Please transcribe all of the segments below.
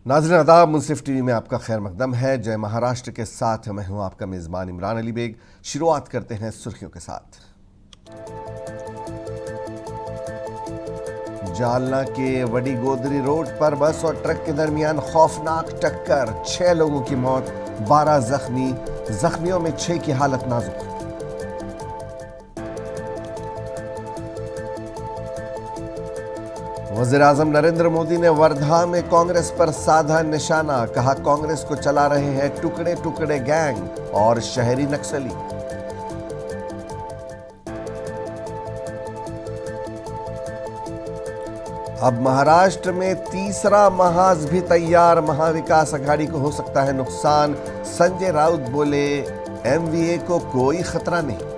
नाज़रीन आदाब, मुंसिफ टीवी में आपका खैर मकदम है। जय महाराष्ट्र के साथ मैं हूं आपका मेज़बान इमरान अली बेग। शुरुआत करते हैं सुर्खियों के साथ। जालना के वडी गोदरी रोड पर बस और ट्रक के दरमियान खौफनाक टक्कर, 6 लोगों की मौत, 12 जख्मी। जख्मियों में 6 की हालत नाजुक। वज़ीर-ए-आज़म नरेंद्र मोदी ने वर्धा में कांग्रेस पर साधा निशाना, कहा कांग्रेस को चला रहे हैं टुकड़े टुकड़े गैंग और शहरी नक्सली। अब महाराष्ट्र में तीसरा महाज भी तैयार, महाविकास अघाड़ी को हो सकता है नुकसान। संजय राउत बोले एमवीए को कोई खतरा नहीं।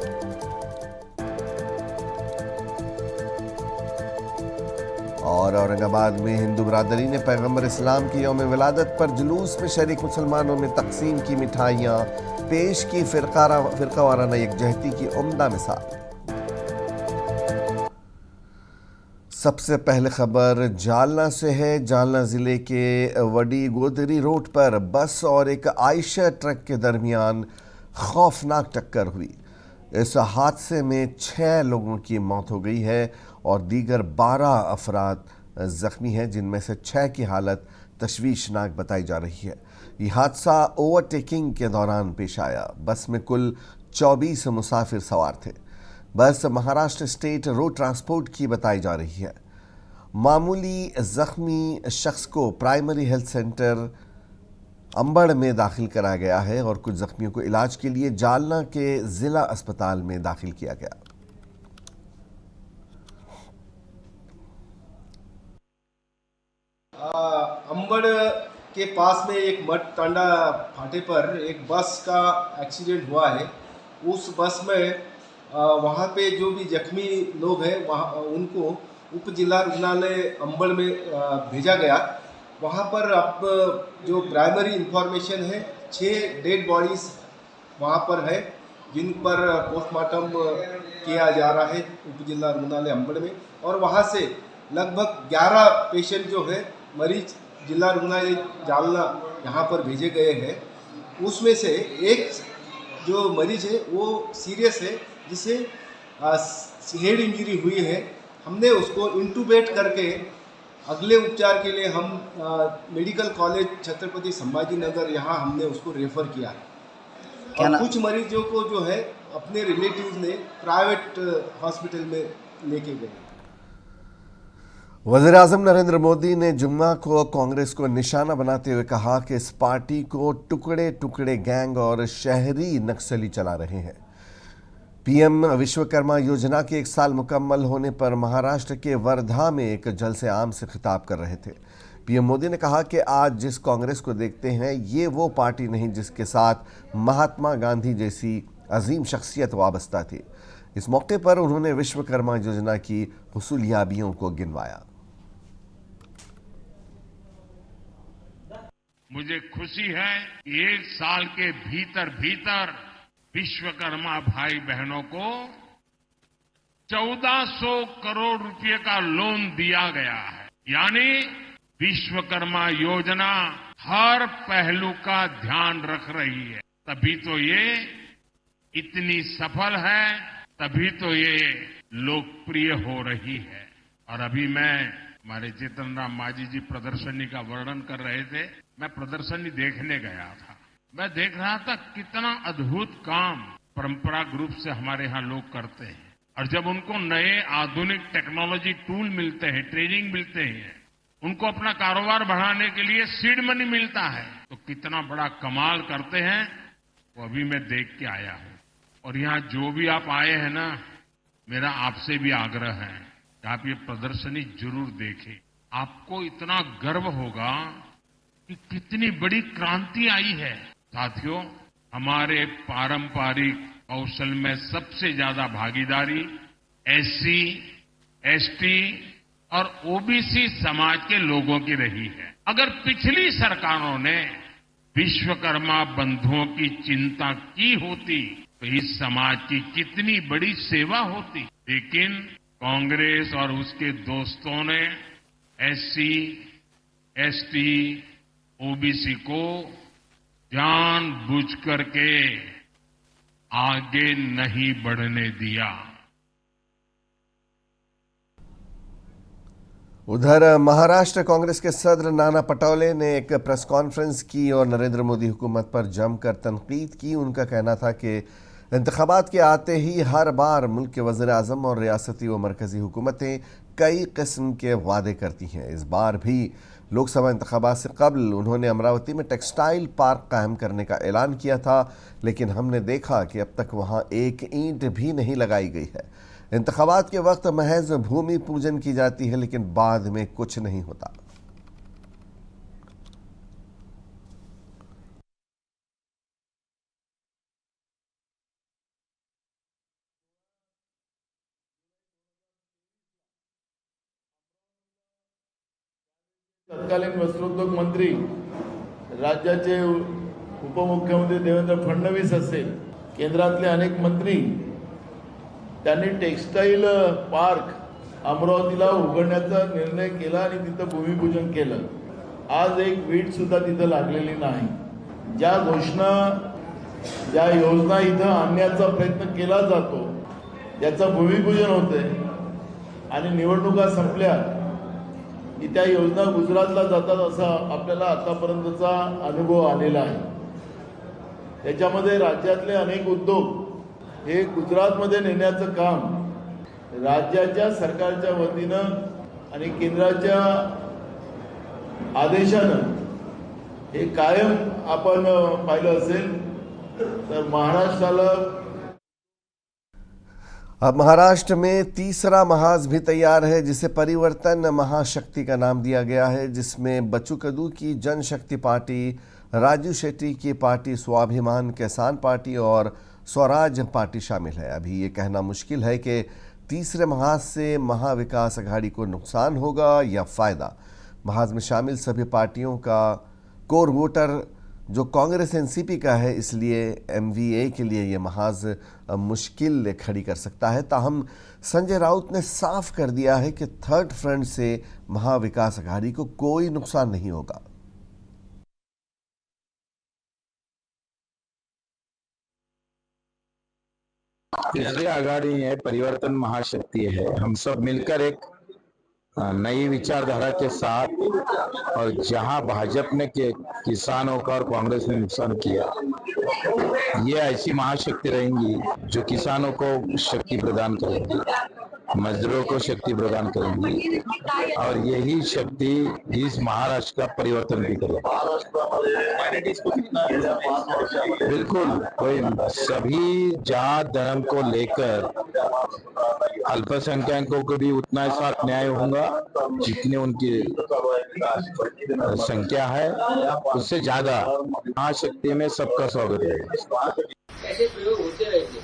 और औरंगाबाद में हिंदू बरादरी ने पैगंबर इस्लाम की यौम विलादत पर जुलूस में शरीक मुसलमानों में तकसीम की मिठाइयाँ, पेश की फिरका वाराना यकजहती की उम्दा मिसाल। सबसे पहले खबर जालना से है। जालना जिले के वडी गोदरी रोड पर बस और एक आयशा ट्रक के दरमियान खौफनाक टक्कर हुई। इस हादसे में 6 लोगों की मौत हो गई है और दीगर 12 अफराद जख्मी हैं, जिनमें से 6 की हालत तशवीशनाक बताई जा रही है। ये हादसा ओवरटेकिंग के दौरान पेश आया। बस में कुल 24 मुसाफिर सवार थे। बस महाराष्ट्र स्टेट रोड ट्रांसपोर्ट की बताई जा रही है। मामूली जख्मी शख्स को प्राइमरी हेल्थ सेंटर अंबड़ में दाखिल कराया गया है और कुछ जख्मियों को इलाज के लिए जालना के जिला अस्पताल में दाखिल किया गया। अंबड़ के पास में एक मठ टांडा फाटे पर एक बस का एक्सीडेंट हुआ है। उस बस में वहाँ पे जो भी जख्मी लोग हैं वहाँ उनको उप जिला रुग्णालय अंबड़ में भेजा गया। वहाँ पर अब जो प्राइमरी इंफॉर्मेशन है 6 डेड बॉडीज़ वहाँ पर है, जिन पर पोस्टमार्टम किया जा रहा है उप जिला रुग्णालय अंबड़ में। और वहाँ से लगभग 11 पेशेंट जो है मरीज जिला रुग्णालय जालना यहाँ पर भेजे गए हैं। उसमें से एक जो मरीज है वो सीरियस है, जिसे हेड इंजरी हुई है। हमने उसको इंटूबेट करके अगले उपचार के लिए हम मेडिकल कॉलेज छत्रपति संभाजी नगर यहाँ हमने उसको रेफर किया है। और कुछ मरीजों को जो है अपने रिलेटिव्स ने प्राइवेट हॉस्पिटल में लेके गए। वज़ीर-ए-आज़म नरेंद्र मोदी ने जुम्मा को कांग्रेस को निशाना बनाते हुए कहा कि इस पार्टी को टुकड़े टुकड़े गैंग और शहरी नक्सली चला रहे हैं। पीएम विश्वकर्मा योजना के 1 साल मुकम्मल होने पर महाराष्ट्र के वर्धा में एक जलसे आम से खिताब कर रहे थे। पीएम मोदी ने कहा कि आज जिस कांग्रेस को देखते हैं ये वो पार्टी नहीं जिसके साथ महात्मा गांधी जैसी अजीम शख्सियत वाबस्ता थी। इस मौके पर उन्होंने विश्वकर्मा योजना की हुसूलियाबियों को गिनवाया। मुझे खुशी है कि 1 साल के भीतर विश्वकर्मा भाई बहनों को 1400 करोड़ रुपए का लोन दिया गया है। यानी विश्वकर्मा योजना हर पहलू का ध्यान रख रही है। तभी तो ये इतनी सफल है, तभी तो ये लोकप्रिय हो रही है। और अभी मैं हमारे चेतन राम मांझी जी प्रदर्शनी का वर्णन कर रहे थे। मैं प्रदर्शनी देखने गया था। मैं देख रहा था कितना अद्भुत काम परंपरागत रूप से हमारे यहाँ लोग करते हैं। और जब उनको नए आधुनिक टेक्नोलॉजी टूल मिलते हैं, ट्रेनिंग मिलते हैं, उनको अपना कारोबार बढ़ाने के लिए सीड मनी मिलता है, तो कितना बड़ा कमाल करते हैं वो अभी मैं देख के आया हूँ। और यहाँ जो भी आप आए हैं ना, मेरा आपसे भी आग्रह है कि आप ये प्रदर्शनी जरूर देखें। आपको इतना गर्व होगा कि कितनी बड़ी क्रांति आई है। साथियों, हमारे पारंपरिक कौशल में सबसे ज्यादा भागीदारी एससी, एसटी और ओबीसी समाज के लोगों की रही है। अगर पिछली सरकारों ने विश्वकर्मा बंधुओं की चिंता की होती तो इस समाज की कितनी बड़ी सेवा होती। लेकिन कांग्रेस और उसके दोस्तों ने एससी, एसटी, ओबीसी को जानबूझ करके आगे नहीं बढ़ने दिया। उधर महाराष्ट्र कांग्रेस के सदर नाना पटोले ने एक प्रेस कॉन्फ्रेंस की और नरेंद्र मोदी हुकूमत पर जमकर तनकीद की। उनका कहना था कि इंतखाबात के आते ही हर बार मुल्क के वज़ीर आज़म और रियासती व मरकज़ी हुकूमतें कई किस्म के वादे करती हैं। इस बार भी लोकसभा इंतखाबात से कबल उन्होंने अमरावती में टेक्सटाइल पार्क कायम करने का ऐलान किया था, लेकिन हमने देखा कि अब तक वहाँ एक ईंट भी नहीं लगाई गई है। इंतखाबात के वक्त महज भूमि पूजन की जाती है, लेकिन बाद में कुछ नहीं होता। तत्कालीन वस्त्रोद्योग मंत्री राज्याचे उपमुख्यमंत्री देवेंद्र फडणवीस असेल, केंद्रातले अनेक मंत्री त्यांनी टेक्सटाईल पार्क अमरावतीला उघडण्याचा निर्णय केला आणि तिथं भूमिपूजन केलं। आज एक वीट सुद्धा तिथं लागलेली नाही। ज्या घोषणा ज्या योजना इथं आणण्याचा प्रयत्न केला जातो त्याचं भूमिपूजन होते आणि निवडणुका संपल्या की त्या योजना गुजरातला जातात असा आपल्याला आतापर्यंतचा अनुभव आलेला आहे। त्याच्यामध्ये राज्यातले अनेक उद्योग हे गुजरातमध्ये नेण्याचं काम राज्याच्या सरकारच्या वतीनं आणि केंद्राच्या आदेशानं हे कायम आपण पाहिलं असेल तर महाराष्ट्राला अब महाराष्ट्र में तीसरा महाज भी तैयार है, जिसे परिवर्तन महाशक्ति का नाम दिया गया है, जिसमें बच्चू कडू की जनशक्ति पार्टी, राजू शेट्टी की पार्टी स्वाभिमान किसान पार्टी और स्वराज पार्टी शामिल है। अभी ये कहना मुश्किल है कि तीसरे महाज से महाविकास अघाड़ी को नुकसान होगा या फ़ायदा। महाज में शामिल सभी पार्टियों का कोर वोटर जो कांग्रेस एनसीपी का है, इसलिए एमवीए के लिए ये महाज मुश्किल खड़ी कर सकता है। ताहम संजय राउत ने साफ कर दिया है कि थर्ड फ्रंट से महाविकास अघाड़ी को कोई नुकसान नहीं होगा। तीसरी आघाड़ी है, परिवर्तन महाशक्ति है। हम सब मिलकर एक नई विचारधारा के साथ, और जहां भाजपा ने किसानों का और कांग्रेस ने नुकसान किया, ये ऐसी महाशक्ति रहेंगी जो किसानों को शक्ति प्रदान करेंगी, मजदूरों को शक्ति प्रदान करेंगी, और यही शक्ति इस महाराष्ट्र का परिवर्तन भी करेगी। बिल्कुल, कोई सभी जात धर्म को लेकर अल्पसंख्यकों को भी उतना ही साथ न्याय होगा जितनी उनकी संख्या है, उससे ज्यादा महाशक्ति में सबका स्वागत है। ऐसे प्रयोग होते रहेंगे।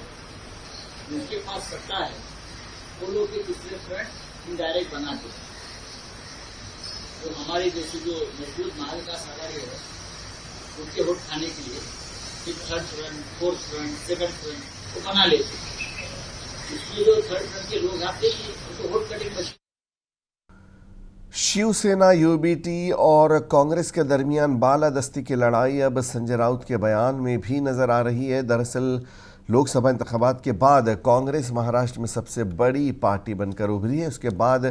जिनके पास सत्ता है वो लोग के दूसरे फ्रंट इनडायरेक्ट बनाते हैं। तो हमारे जैसे जो मजबूत महाविकास आघाड़ी है उनके वोट खाने के लिए एक third front, fourth front, second front वो बना लेते हैं। इसलिए जो थर्ड फ्रंट के लोग आते हैं उनको vote cutting machine. Shiv Sena, UBT और कांग्रेस के दरमियान बालादस्ती की लड़ाई अब संजय राउत के बयान में भी नजर आ रही है। दरअसल लोकसभा इंतखाबात के बाद कांग्रेस महाराष्ट्र में सबसे बड़ी पार्टी बनकर उभरी है। उसके बाद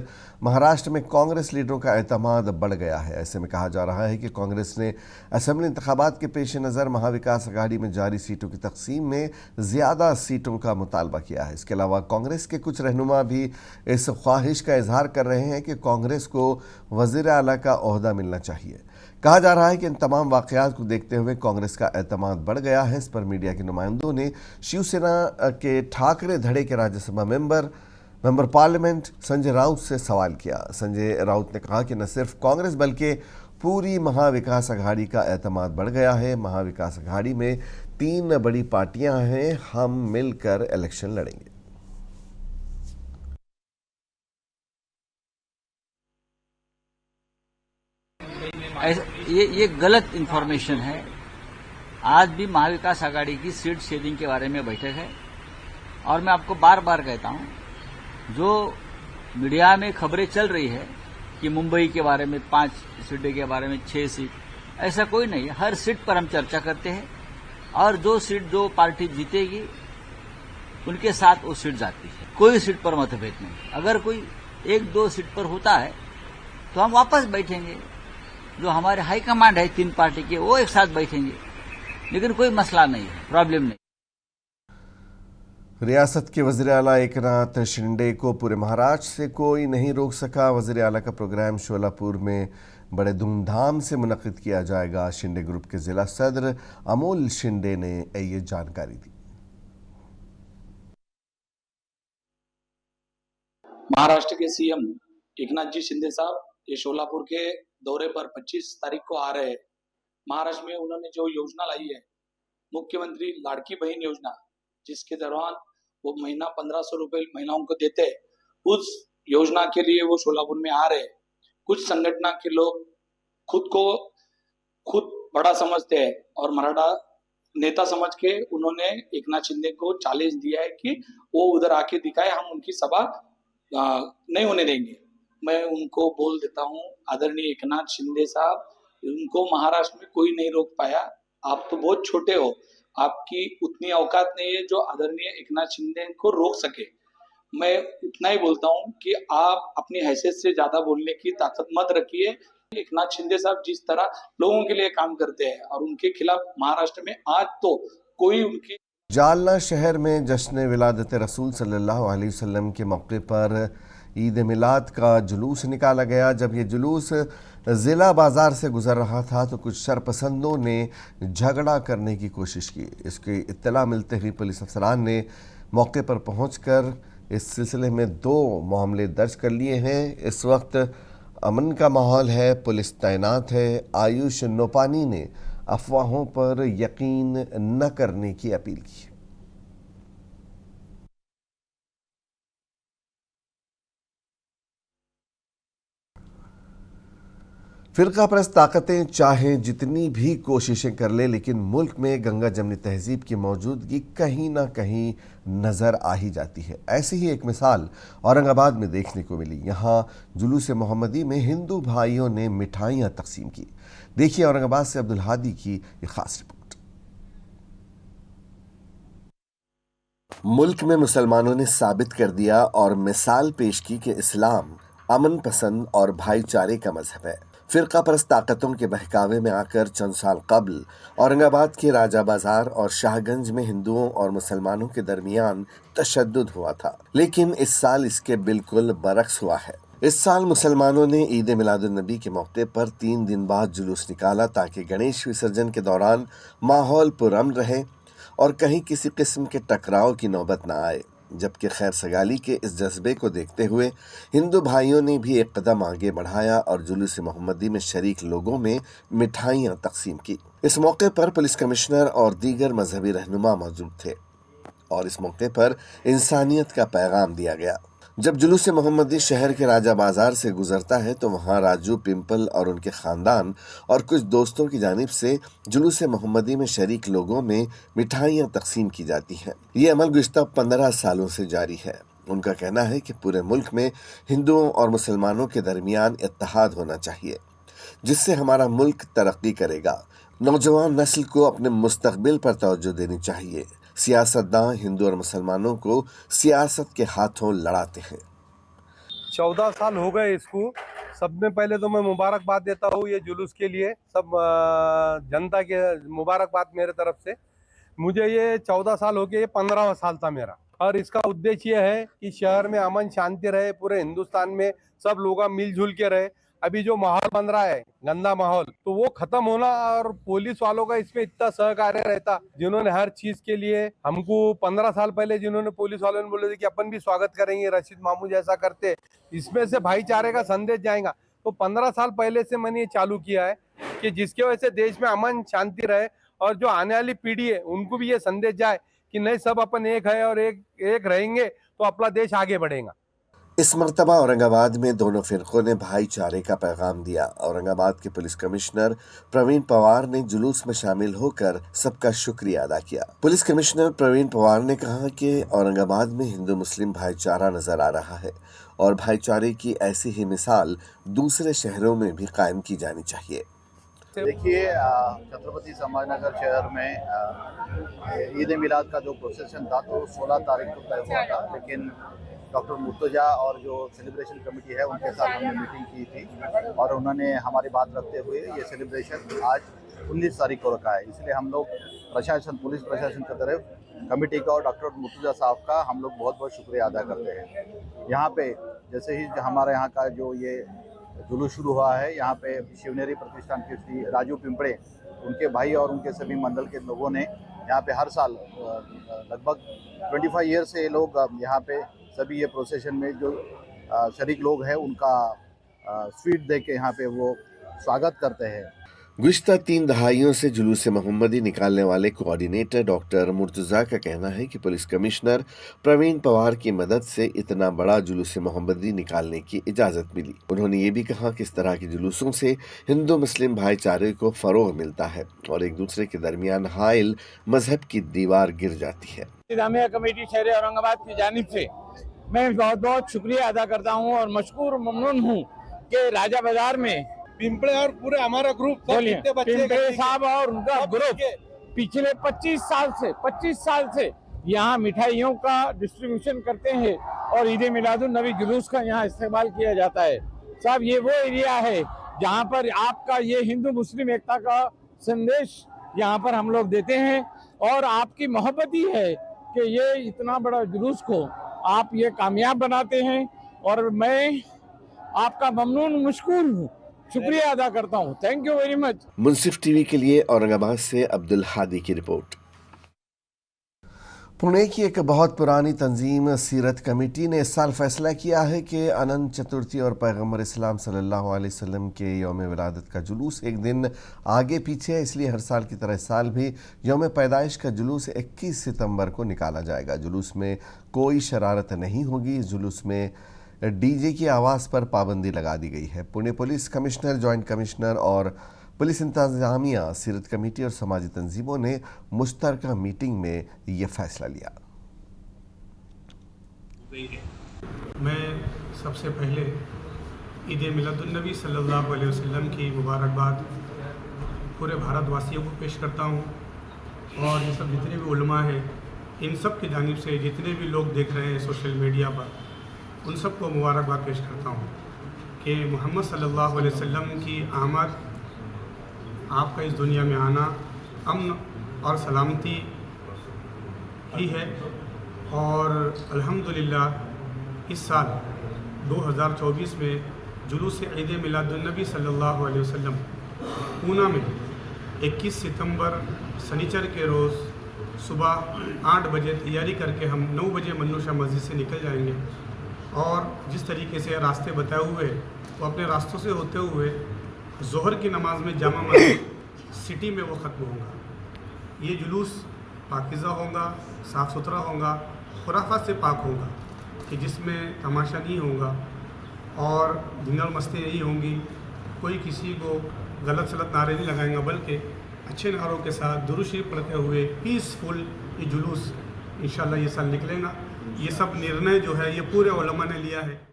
महाराष्ट्र में कांग्रेस लीडरों का एतमाद बढ़ गया है। ऐसे में कहा जा रहा है कि कांग्रेस ने असेंबली इंतखाबात के पेश नज़र महाविकास अघाड़ी में जारी सीटों की तकसीम में ज़्यादा सीटों का मुतालबा किया है। इसके अलावा कांग्रेस के कुछ रहनुमा भी इस ख्वाहिश का इजहार कर रहे हैं कि कांग्रेस को वज़ीर आला का ओहदा मिलना चाहिए। कहा जा रहा है कि इन तमाम वाक़यात को देखते हुए कांग्रेस का एतमाद बढ़ गया है। इस पर मीडिया के नुमाइंदों ने शिवसेना के ठाकरे धड़े के राज्यसभा मेंबर पार्लियामेंट संजय राउत से सवाल किया। संजय राउत ने कहा कि न सिर्फ कांग्रेस बल्कि पूरी महाविकास अघाड़ी का एतमाद बढ़ गया है। महाविकास अघाड़ी में 3 बड़ी पार्टियां हैं, हम मिलकर इलेक्शन लड़ेंगे। ये गलत इंफॉर्मेशन है। आज भी महाविकास आघाड़ी की सीट शेयरिंग के बारे में बैठक है और मैं आपको बार बार कहता हूं, जो मीडिया में खबरें चल रही है कि मुंबई के बारे में 5 सीटें के बारे में 6 सीट, ऐसा कोई नहीं है। हर सीट पर हम चर्चा करते हैं और जो सीट जो पार्टी जीतेगी उनके साथ वो सीट जाती है। कोई सीट पर मतभेद नहीं। अगर कोई एक दो सीट पर होता है तो हम वापस बैठेंगे। जो हमारे हाईकमांड है 3 पार्टी के वो एक साथ बैठेंगे, लेकिन कोई मसला नहीं है, प्रॉब्लम नहीं। रियासत के वज़ीर आला एकनाथ शिंदे को पूरे महाराष्ट्र से कोई नहीं रोक सका। वज़ीर आला का प्रोग्राम शोलापुर में बड़े धूमधाम से मुनक़िद किया जाएगा। शिंदे ग्रुप के जिला सदर अमोल शिंदे ने ये जानकारी दी। महाराष्ट्र के सीएम एकनाथ जी शिंदे साहब ये शोलापुर के दौरे पर 25 तारीख को आ रहे हैं। महाराष्ट्र में उन्होंने जो योजना लाई है, मुख्यमंत्री लाड़की बहन योजना, जिसके दौरान वो महीना 1500 रुपए महिलाओं को देते हैं, उस योजना के लिए वो शोलापुर में आ रहे हैं। कुछ संगठन के लोग खुद बड़ा समझते हैं और मराठा नेता समझ के उन्होंने एकनाथ शिंदे को चैलेंज दिया है कि वो उधर आके दिखाए, हम उनकी सभा नहीं होने देंगे। मैं उनको बोल देता हूँ, आदरणीय एकनाथ शिंदे साहब, उनको महाराष्ट्र में कोई नहीं रोक पाया। आप तो बहुत छोटे हो, आपकी उतनी औकात नहीं है जो आदरणीय एकनाथ शिंदे को रोक सके। मैं उतना ही बोलता हूँ कि आप अपनी हैसियत से ज्यादा बोलने की ताकत मत रखिए। एकनाथ शिंदे साहब जिस तरह लोगों के लिए काम करते हैं और उनके खिलाफ महाराष्ट्र में आज तो कोई उनकी। जालना शहर में जश्न विलादत रसूल सल्लल्लाहु अलैहि वसल्लम के मौके पर ईद मिलाद का जुलूस निकाला गया। जब ये जुलूस ज़िला बाज़ार से गुजर रहा था तो कुछ शरपसंदों ने झगड़ा करने की कोशिश की। इसकी इत्तला मिलते ही पुलिस अफसरान ने मौके पर पहुंचकर इस सिलसिले में 2 मामले दर्ज कर लिए हैं। इस वक्त अमन का माहौल है, पुलिस तैनात है। आयुष नोपानी ने अफवाहों पर यकीन न करने की अपील की। फिरका परस्त ताकतें चाहे जितनी भी कोशिशें कर ले, लेकिन मुल्क में गंगा जमनी तहजीब की मौजूदगी कहीं ना कहीं नज़र आ ही जाती है। ऐसी ही एक मिसाल औरंगाबाद में देखने को मिली। यहाँ जुलूस मोहम्मदी में हिंदू भाइयों ने मिठाइयाँ तकसीम की। देखिए औरंगाबाद से अब्दुल हादी की ये खास रिपोर्ट। मुल्क में मुसलमानों ने साबित कर दिया और मिसाल पेश की कि इस्लाम अमन पसंद और भाईचारे का मजहब है। फिरका परस्त ताकतों के बहकावे में आकर चंद साल कबल औरंगाबाद के राजा बाजार और शाहगंज में हिंदुओं और मुसलमानों के दरमियान तशद्दुद हुआ था, लेकिन इस साल इसके बिल्कुल बरक्स हुआ है। इस साल मुसलमानों ने ईद मिलादुन्नबी के मौके पर 3 दिन बाद जुलूस निकाला ताकि गणेश विसर्जन के दौरान माहौल पुरअमन रहे और कहीं किसी किस्म के टकराव की नौबत न आए। जबकि खैर सगाली के इस जज्बे को देखते हुए हिंदू भाइयों ने भी एक कदम आगे बढ़ाया और जुलूस मोहम्मदी में शरीक लोगों में मिठाइयाँ तकसीम की। इस मौके पर पुलिस कमिश्नर और दीगर मजहबी रहनुमा मौजूद थे और इस मौके पर इंसानियत का पैगाम दिया गया। जब जुलूस मोहम्मदी शहर के राजा बाजार से गुजरता है तो वहाँ राजू पिंपल और उनके ख़ानदान और कुछ दोस्तों की जानिब से जुलूस मोहम्मदी में शरीक लोगों में मिठाइयाँ तकसीम की जाती हैं। ये अमल गुज़िश्ता 15 सालों से जारी है। उनका कहना है कि पूरे मुल्क में हिंदुओं और मुसलमानों के दरमियान इत्तेहाद होना चाहिए, जिससे हमारा मुल्क तरक्की करेगा। नौजवान नस्ल को अपने मुस्तकबिल पर तवज्जो देनी चाहिए। सियासतदान हिंदू और मुसलमानों को सियासत के हाथों लड़ाते हैं। 14 साल हो गए इसको। सब में पहले तो मैं मुबारकबाद देता हूँ ये जुलूस के लिए, सब जनता के मुबारकबाद मेरे तरफ से। मुझे ये 14 साल हो गए, ये 15वां साल था मेरा। और इसका उद्देश्य ये है कि शहर में अमन शांति रहे, पूरे हिंदुस्तान में सब लोग मिलजुल के रहे। अभी जो माहौल बन रहा है गंदा माहौल, तो वो खत्म होना और पुलिस वालों का इसमें इतना सहकार्य रहता, जिन्होंने हर चीज के लिए हमको 15 साल पहले जिन्होंने पुलिस वालों ने बोले थे कि अपन भी स्वागत करेंगे, रशीद मामू जैसा करते, इसमें से भाईचारे का संदेश जाएगा। तो 15 साल पहले से मैंने ये चालू किया है कि जिसकी वजह से देश में अमन शांति रहे और जो आने वाली पीढ़ी है उनको भी ये संदेश जाए कि नहीं, सब अपन एक है और एक रहेंगे तो अपना देश आगे बढ़ेगा। इस मर्तबा औरंगाबाद में दोनों फिरकों ने भाईचारे का पैगाम दिया। औरंगाबाद के पुलिस कमिश्नर प्रवीण पवार ने जुलूस में शामिल होकर सबका शुक्रिया अदा किया। पुलिस कमिश्नर प्रवीण पवार ने कहा कि औरंगाबाद में हिंदू मुस्लिम भाईचारा नजर आ रहा है और भाईचारे की ऐसी ही मिसाल दूसरे शहरों में भी कायम की जानी चाहिए। देखिए, छत्रपति संभाजीनगर शहर में ईद मिलाद का जो प्रोसेशन था तो 16 तारीख को तय हुआ था, लेकिन डॉक्टर मुर्तजा और जो सेलिब्रेशन कमेटी है उनके साथ हमने मीटिंग की थी और उन्होंने हमारी बात रखते हुए ये सेलिब्रेशन आज 19 तारीख को रखा है। इसलिए हम लोग प्रशासन, पुलिस प्रशासन की तरफ कमेटी का और डॉक्टर मुर्तजा साहब का हम लोग बहुत बहुत शुक्रिया अदा करते हैं। यहाँ पे जैसे ही हमारे यहाँ का जो ये जुलूस शुरू हुआ है, यहाँ पे शिवनेरी प्रतिष्ठान के श्री राजू पिंपड़े, उनके भाई और उनके सभी मंडल के लोगों ने यहाँ पे हर साल लगभग 25 ईयर से ये लोग यहाँ पे सभी ये प्रोसेशन में जो शरीक लोग हैं उनका स्वीट दे के यहाँ पे वो स्वागत करते हैं। गुज़िश्ता 3 दहाइयों से जुलूस मोहम्मदी निकालने वाले कोऑर्डिनेटर डॉक्टर मुर्तज़ा का कहना है कि पुलिस कमिश्नर प्रवीण पवार की मदद से इतना बड़ा जुलूस मोहम्मदी निकालने की इजाज़त मिली। उन्होंने ये भी कहा कि इस तरह के जुलूसों से हिंदू मुस्लिम भाईचारे को फ़रोग़ मिलता है और एक दूसरे के दरमियान हाइल मजहब की दीवार गिर जाती है। इंतज़ामिया कमेटी शहर औरंगाबाद की जानिब से मैं बहुत बहुत शुक्रिया अदा करता हूँ और मशकूर ममनून हूँ कि राजा बाजार में पिंपड़े और पूरे हमारा ग्रुप पिंपड़े साहब और उनका ग्रुप पिछले 25 साल से यहाँ मिठाइयों का डिस्ट्रीब्यूशन करते हैं और ईद मिलादुन नबी जुलूस का यहाँ इस्तेमाल किया जाता है। साहब, ये वो एरिया है जहाँ पर आपका ये हिंदू मुस्लिम एकता का संदेश यहाँ पर हम लोग देते हैं और आपकी मोहब्बत ही है कि ये इतना बड़ा जुलूस को आप ये कामयाब बनाते हैं और मैं आपका ममनून मशकूर हूँ, शुक्रिया अदा करता हूँ। Thank you very much. Munsif TV के लिए औरंगाबाद से अब्दुल हादी की रिपोर्ट। पुणे की एक बहुत पुरानी तंजीम सीरत कमेटी ने इस साल फैसला किया है कि अनंत चतुर्थी और पैगम्बर इस्लाम सल्लल्लाहु अलैहि वसल्लम के यौम विलादत का जुलूस एक दिन आगे पीछे है, इसलिए हर साल की तरह इस साल भी यौम पैदाइश का जुलूस 21 सितंबर को निकाला जाएगा। जुलूस में कोई शरारत नहीं होगी। इस जुलूस में डीजे की आवाज़ पर पाबंदी लगा दी गई है। Pune police commissioner, joint commissioner और पुलिस इंतजामिया, सीरत कमेटी और समाजी तंजीमों ने मुश्तरका मीटिंग में ये फैसला लिया। मैं सबसे पहले ईद मिलादुन्नबी सल्लल्लाहु अलैहि वसल्लम की मुबारकबाद पूरे भारतवासियों को पेश करता हूँ और ये सब जितने भी उलमा हैं इन सब की जानिब से जितने भी लोग देख रहे हैं सोशल मीडिया पर, उन सबको मुबारकबाद पेश करता हूँ कि मोहम्मद सल्लल्लाहु अलैहि वसल्लम की आमद, आपका इस दुनिया में आना अमन और सलामती ही है। और अल्हम्दुलिल्लाह इस साल 2024 में जुलूस ईद मिलादुन्नबी सल्लल्लाहु अलैहि वसल्लम पूना में 21 सितंबर शनिचर के रोज़ सुबह 8 बजे तैयारी करके हम 9 बजे मन्नूशा मस्जिद से निकल जाएंगे और जिस तरीके से रास्ते बताए हुए वो अपने रास्तों से होते हुए ज़ोहर की नमाज में जामा मस्जिद सिटी में वो ख़त्म होगा। ये जुलूस पाकीज़ा होगा, साफ़ सुथरा होगा, खुराफात से पाक होगा कि जिसमें तमाशा नहीं होगा और धंगल मस्ती नहीं होंगी, कोई किसी को गलत सलत नारे नहीं लगाएंगे, बल्कि अच्छे नारों के साथ दुरूद शरीफ पढ़ते हुए पीसफुल ये जुलूस इंशाल्लाह ये साल निकलेगा। ये सब निर्णय जो है ये पूरे उलमा ने लिया है।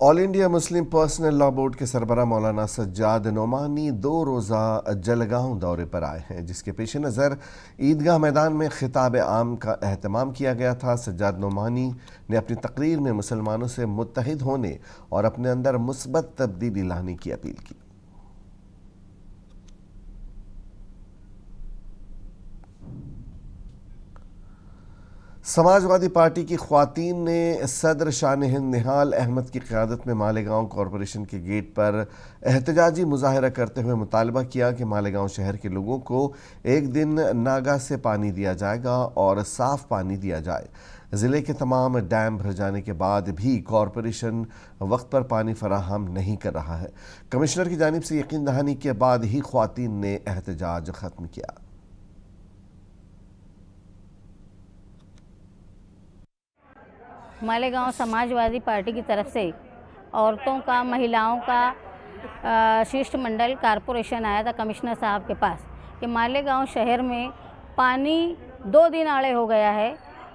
All India Muslim personal law board के सरबराह मौलाना सज्जाद नोमानी 2 रोज़ा जलगांव दौरे पर आए हैं, जिसके पेश नज़र ईदगाह मैदान में खिताब आम का एहतमाम किया गया था। सज्जाद नोमानी ने अपनी तकरीर में मुसलमानों से मुत्तहिद होने और अपने अंदर मुस्बत तब्दीली लाने की अपील की। समाजवादी पार्टी की ख्वातीन ने सदर शान हिंद निहाल अहमद की क़यादत में मालेगांव कॉरपोरेशन के गेट पर एहतजाजी मुजाहरा करते हुए मुतालबा किया कि मालेगांव शहर के लोगों को एक दिन नागा से पानी दिया जाएगा और साफ़ पानी दिया जाए। ज़िले के तमाम डैम भर जाने के बाद भी कॉरपोरेशन वक्त पर पानी फराहम नहीं कर रहा है। कमिश्नर की जानिब से यकीन दहानी के बाद ही ख्वातीन ने एहतजाज ख़त्म किया। मालेगांव समाजवादी पार्टी की तरफ से औरतों का, महिलाओं का शिष्टमंडल कॉरपोरेशन आया था कमिश्नर साहब के पास कि मालेगांव शहर में पानी 2 दिन आड़े हो गया है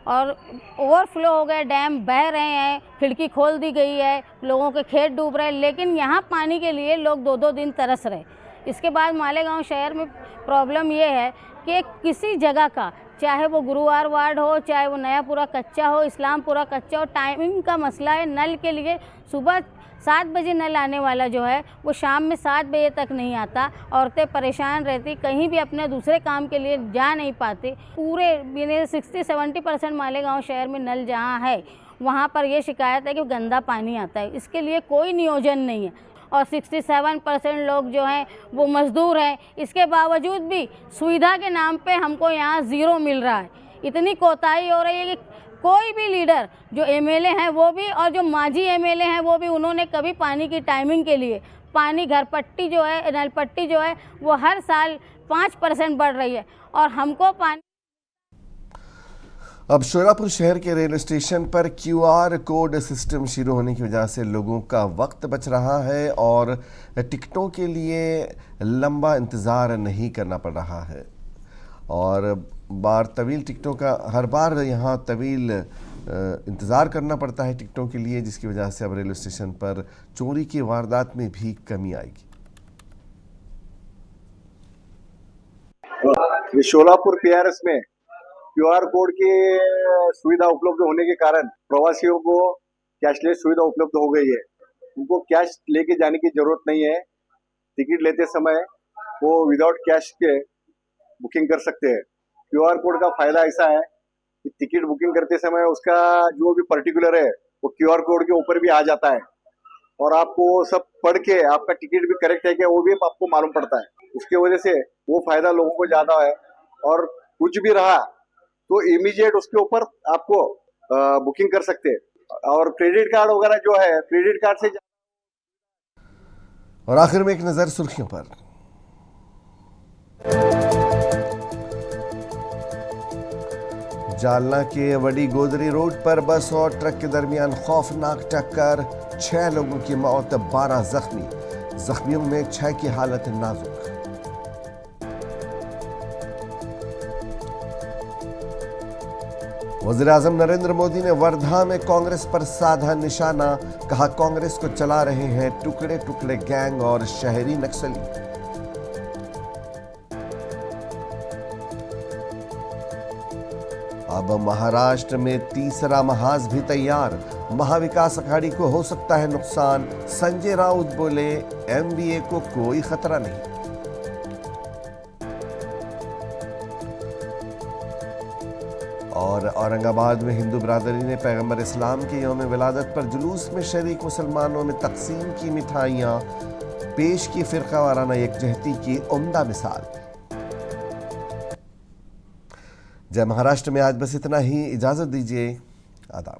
और ओवरफ्लो हो गए, डैम बह रहे हैं, खिड़की खोल दी गई है, लोगों के खेत डूब रहे हैं, लेकिन यहाँ पानी के लिए लोग 2-2 दिन तरस रहे। इसके बाद मालेगांव शहर में प्रॉब्लम ये है कि किसी जगह का, चाहे वो गुरुवार वार्ड हो, चाहे वो नयापुरा कच्चा हो, इस्लामपुरा कच्चा हो, टाइमिंग का मसला है। नल के लिए सुबह 7 बजे नल आने वाला जो है वो शाम में 7 बजे तक नहीं आता। औरतें परेशान रहती, कहीं भी अपने दूसरे काम के लिए जा नहीं पाती। पूरे 60-70% मालेगांव शहर में नल जहाँ है वहाँ पर ये शिकायत है कि गंदा पानी आता है। इसके लिए कोई नियोजन नहीं है और 67% लोग जो हैं वो मजदूर हैं। इसके बावजूद भी सुविधा के नाम पे हमको यहाँ ज़ीरो मिल रहा है। इतनी कोताही हो रही है कि कोई भी लीडर, जो एमएलए हैं वो भी और जो माजी एमएलए हैं वो भी, उन्होंने कभी पानी की टाइमिंग के लिए, पानी घर पट्टी जो है, नल पट्टी जो है वो हर साल 5% बढ़ रही है और हमको पानी। अब शोलापुर शहर के रेलवे स्टेशन पर QR कोड सिस्टम शुरू होने की वजह से लोगों का वक्त बच रहा है और टिकटों के लिए लंबा इंतज़ार नहीं करना पड़ रहा है। और तवील टिकटों का हर बार यहाँ तवील इंतज़ार करना पड़ता है टिकटों के लिए, जिसकी वजह से अब रेलवे स्टेशन पर चोरी की वारदात में भी कमी आएगी। ये शोलापुर PRS में QR कोड की सुविधा उपलब्ध होने के कारण प्रवासियों को कैशलेस सुविधा उपलब्ध हो गई है। उनको कैश लेके जाने की जरूरत नहीं है। टिकट लेते समय वो विदाउट कैश के बुकिंग कर सकते हैं। QR कोड का फायदा ऐसा है कि टिकट बुकिंग करते समय उसका जो भी पर्टिकुलर है वो QR कोड के ऊपर भी आ जाता है और आपको सब पढ़ के आपका टिकट भी करेक्ट है क्या वो भी आपको मालूम पड़ता है। उसके वजह से वो फायदा लोगों को ज्यादा है और कुछ भी रहा तो इमीडिएट उसके ऊपर आपको बुकिंग कर सकते हैं। और क्रेडिट कार्ड वगैरह जो है, क्रेडिट कार्ड से। और आखिर में एक नजर सुर्खियों पर। जालना के वडी गोदरी रोड पर बस और ट्रक के दरमियान खौफनाक टक्कर, 6 लोगों की मौत, 12 जख्मी। जख्मियों में 6 की हालत नाजुक। वज़ीर-ए-आज़म नरेंद्र मोदी ने वर्धा में कांग्रेस पर साधा निशाना, कहा कांग्रेस को चला रहे हैं टुकड़े टुकड़े गैंग और शहरी नक्सली। अब महाराष्ट्र में तीसरा महाज भी तैयार, महाविकास अघाड़ी को हो सकता है नुकसान। संजय राउत बोले MVA को कोई खतरा नहीं। और औरंगाबाद में हिंदू बिरादरी ने पैगंबर इस्लाम के यौम विलादत पर जुलूस में शरीक मुसलमानों में तकसीम की मिठाइयाँ, पेश की फिरका वाराना यकजहती की उम्दा मिसाल। जय महाराष्ट्र में आज बस इतना ही, इजाजत दीजिए, आदाब।